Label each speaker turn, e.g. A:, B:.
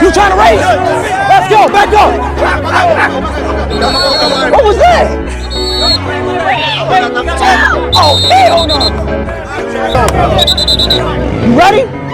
A: You trying to race? Let's go, back up. What was that? Oh, hell no. You ready?